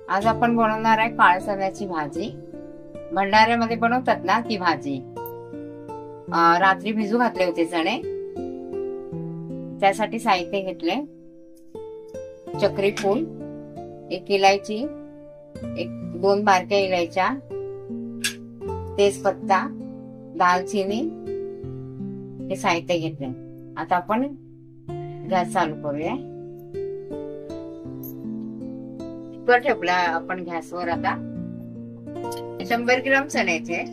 आज आपण बनवणार आहे काळ्या चण्याची भाजी। भंडाऱ्यामध्ये बनवतात ना ती भाजी। रात्री भिजू घातले होते चणे, त्यासाठी साहित्य घेतले। चक्री फूल, एक इलायची, एक 2 बारक्या इलायच्या, तेजपत्ता, दालचिनी हे साहित्य घेतले। आता आपण गॅस चालू करूया। ठेवला आपण गॅसवर। आता 100 ग्राम चण्याचे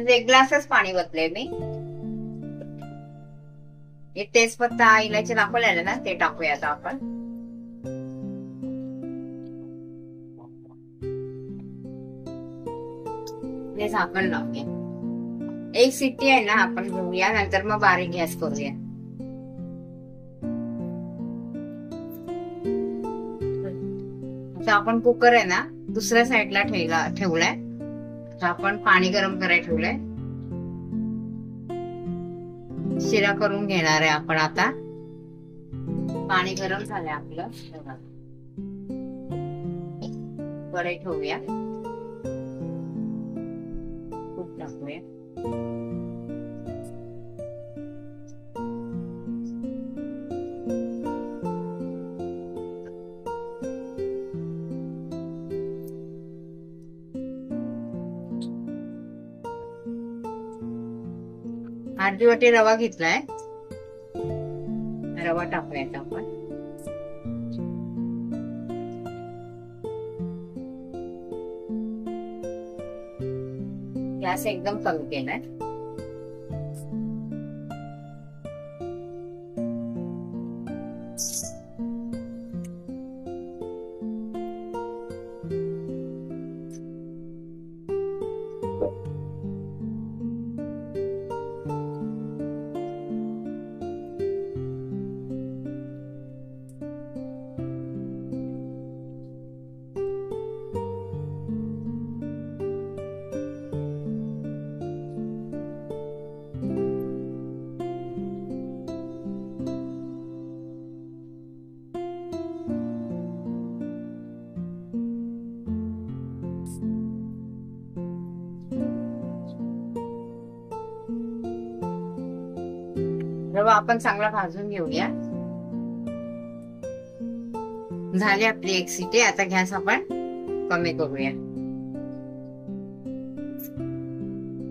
एक ग्लासच पाणी ओतले मी। एक तेजपत्ता इलायची दाखवलेला ना ते टाकूया आता आपण। हे झाकण लावूया। एक शिट्टी आहे ना आपण घेऊया, नंतर मग बारीक गॅस करूया। आता आपण कुकर आहे ना दुसऱ्या साईडला ठेवलाय। आपण पाणी गरम करायला ठेवलंय। शिरा करून घेणार आहे आपण आता। पाणी गरम झालंय आपलं। कढई ठेवूया, तूप टाकूया। अर्धी वाटी रवा घेतलाय, रवा टाकूयात आपण। गॅस एकदम कमी केलाय। रवा आपण चांगला भाजून घेऊया। झाली आपली एक शिटी। आता गॅस आपण कमी करूया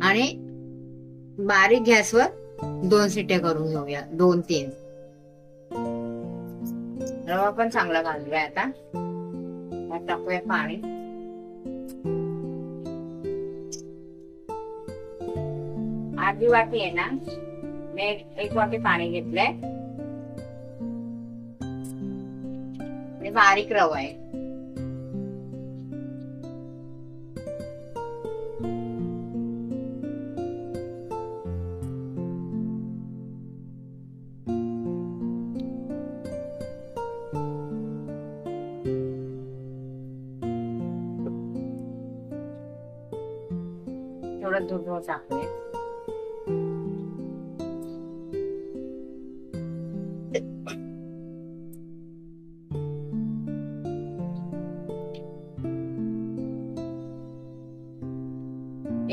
आणि बारीक गॅसवर 2 शिट्या करून घेऊया, 2-3। रवा पण चांगला भाजलाय। आता टाकूया पाणी। अर्धी वाटी आहे ना, मी 1 वाटी पाणी घेतलंय। बारीक रवा आहे। थोडं दूध टाकूया।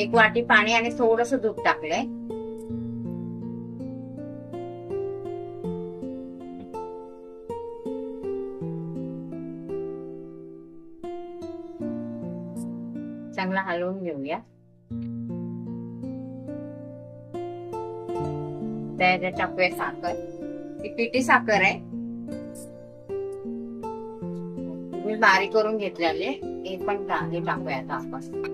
एक वाटी पाणी आणि थोडस दूध टाकलंय। चांगला हलवून घेऊया। त्याच्यात टाकूया साखर। ही पिठी साखर आहे, मी बारीक करून घेतलेली। हे पण टाकूया आता आपण।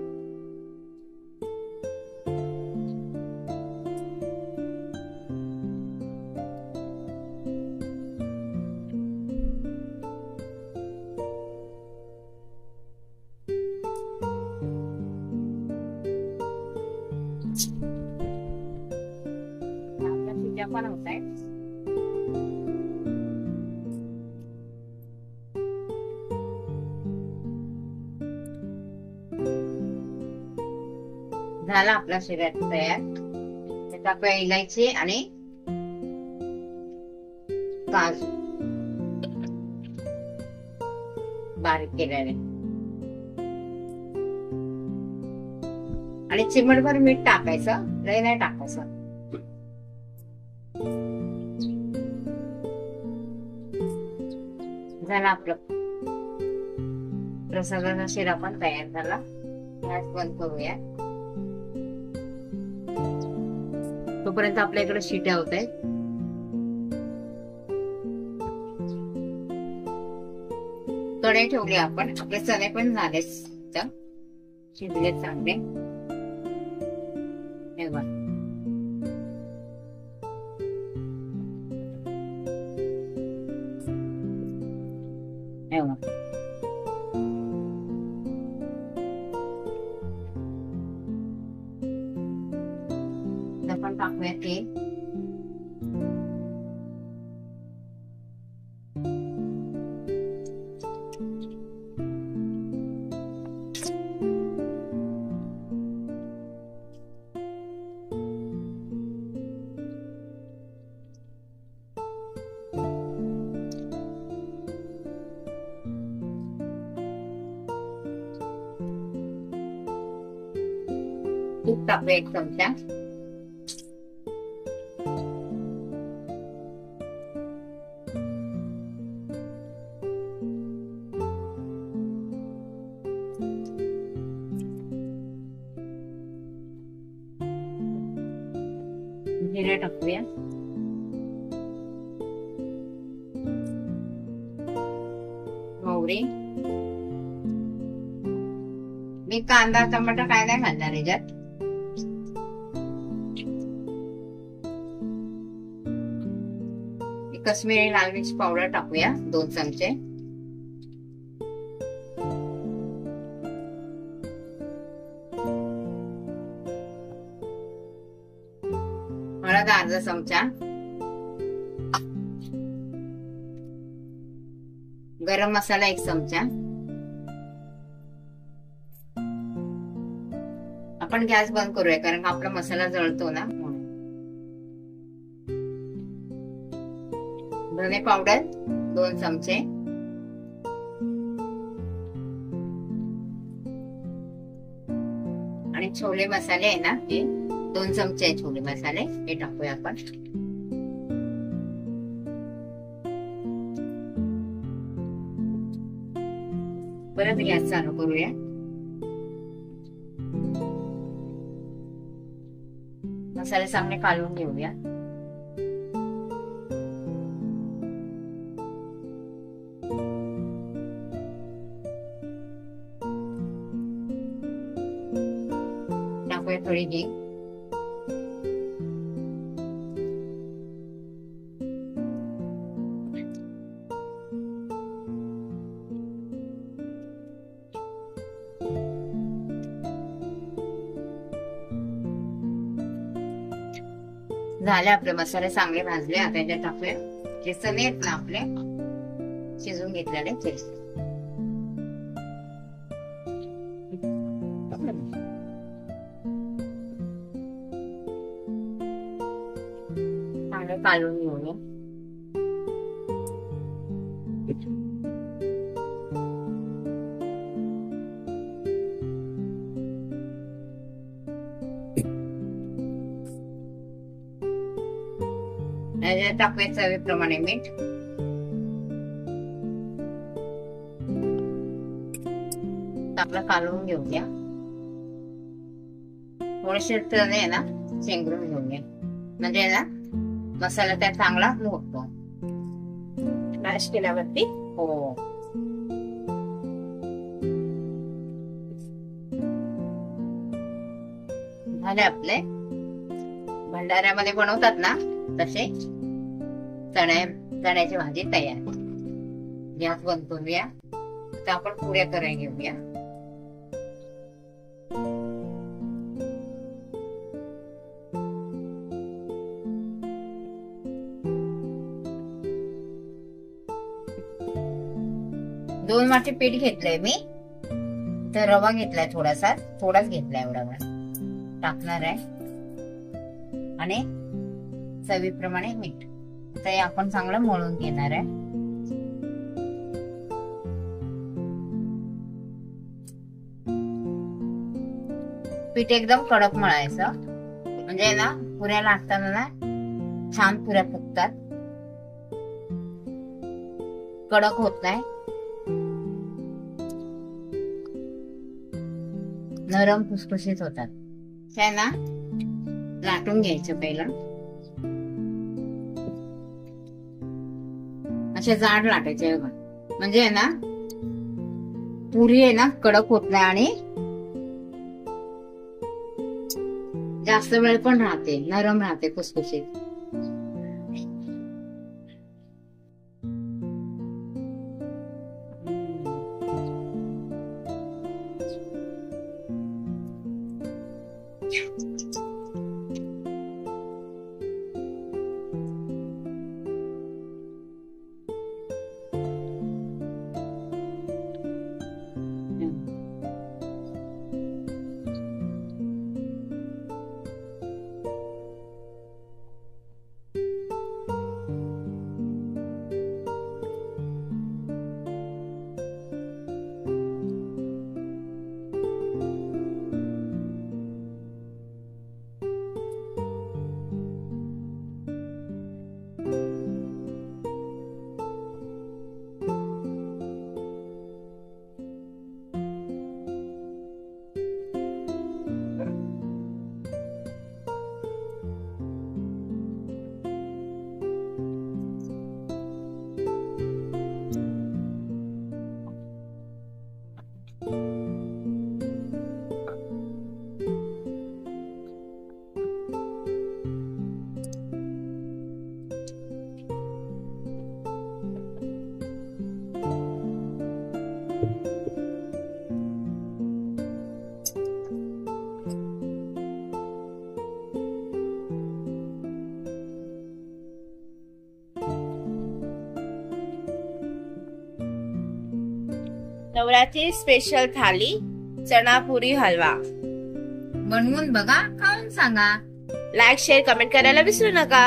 पण होत आहे. झाला आपला शिरा तयार. त्यात आपल्या इलायची आणि काजू बारीक केलेले आणि चिमटभर मीठ टाकायचं, लय नाही टाकायचं. झाला आपलं प्रसादाचा शिरा पण तयार झाला. गॅस बंद करूया. तोपर्यंत आपल्या इकडे शिट्या होत आहेत. कढई ठेवली आपण. आपले चणे पण झाले, शिजले चांगले. हे बघा आपण टाकूया तेल. तूप टाकूया 1 चमचा. जिरे टाकूया. मोहरी. मी कांदा टमाटा काय नाही घालणार याच्यात. काश्मीरी लाल मिर्च पावडर टाकूया 2 चमचे. हळद अर्धा चमचा. गरम मसाला 1 चमचा. आपण गॅस बंद करूया कारण आपला मसाला जळतो ना. धने पावडर 2 चमचे. आणि छोले मसाले आहे ना हे 2 चमचे छोले मसाले हे टाकूया आपण. परत गॅस चालू करूया. मसाले चांगले काढून घेऊया. टाकूया थोडी घी. झाले आपले मसाले चांगले भाजले. आता याच्यात टाकूया जे चणे आहेत ना आपले शिजून घेतलेले ते. चांगले काढून घेऊया. टाकूया चवीप्रमाणे मीठ. आपलं कालवून घेऊया. थोडेसे चणे आहे ना शेंगरून घेऊया म्हणजे ना मसाला त्या चांगला मोडतो मॅश केल्यावरती. हो झाले आपले. भंडाऱ्यामध्ये बनवतात ना तसे चण्याची भाजी तयार. गॅस बंद करूया. आता आपण पुऱ्या करायला घेऊया. 2 वाटी पीठ घेतलंय मी, तर रवा घेतलाय थोडाच घेतलाय, एवढा टाकणार आहे आणि चवीप्रमाणे मीठ. तर हे आपण चांगलं मळून घेणार आहे. पीठ एकदम कडक मळायचं, म्हणजे ना पुऱ्या लाटताना ना छान पुऱ्या फुगतात, कडक होत नाही, नरम खुसखुशीत होतात. हे ना लाटून घ्यायचं पहिलं, असे जाड लाटायचे म्हणजे आहे ना पुरी आहे ना कडक होत नाही आणि जास्त वेळ पण राहते, नरम राहते, खुसखुशीत. नवरात्री स्पेशल थाली चणा पुरी हलवा बनवून बघा, खाऊन सांगा. लाईक शेअर कमेंट करायला विसरू नका.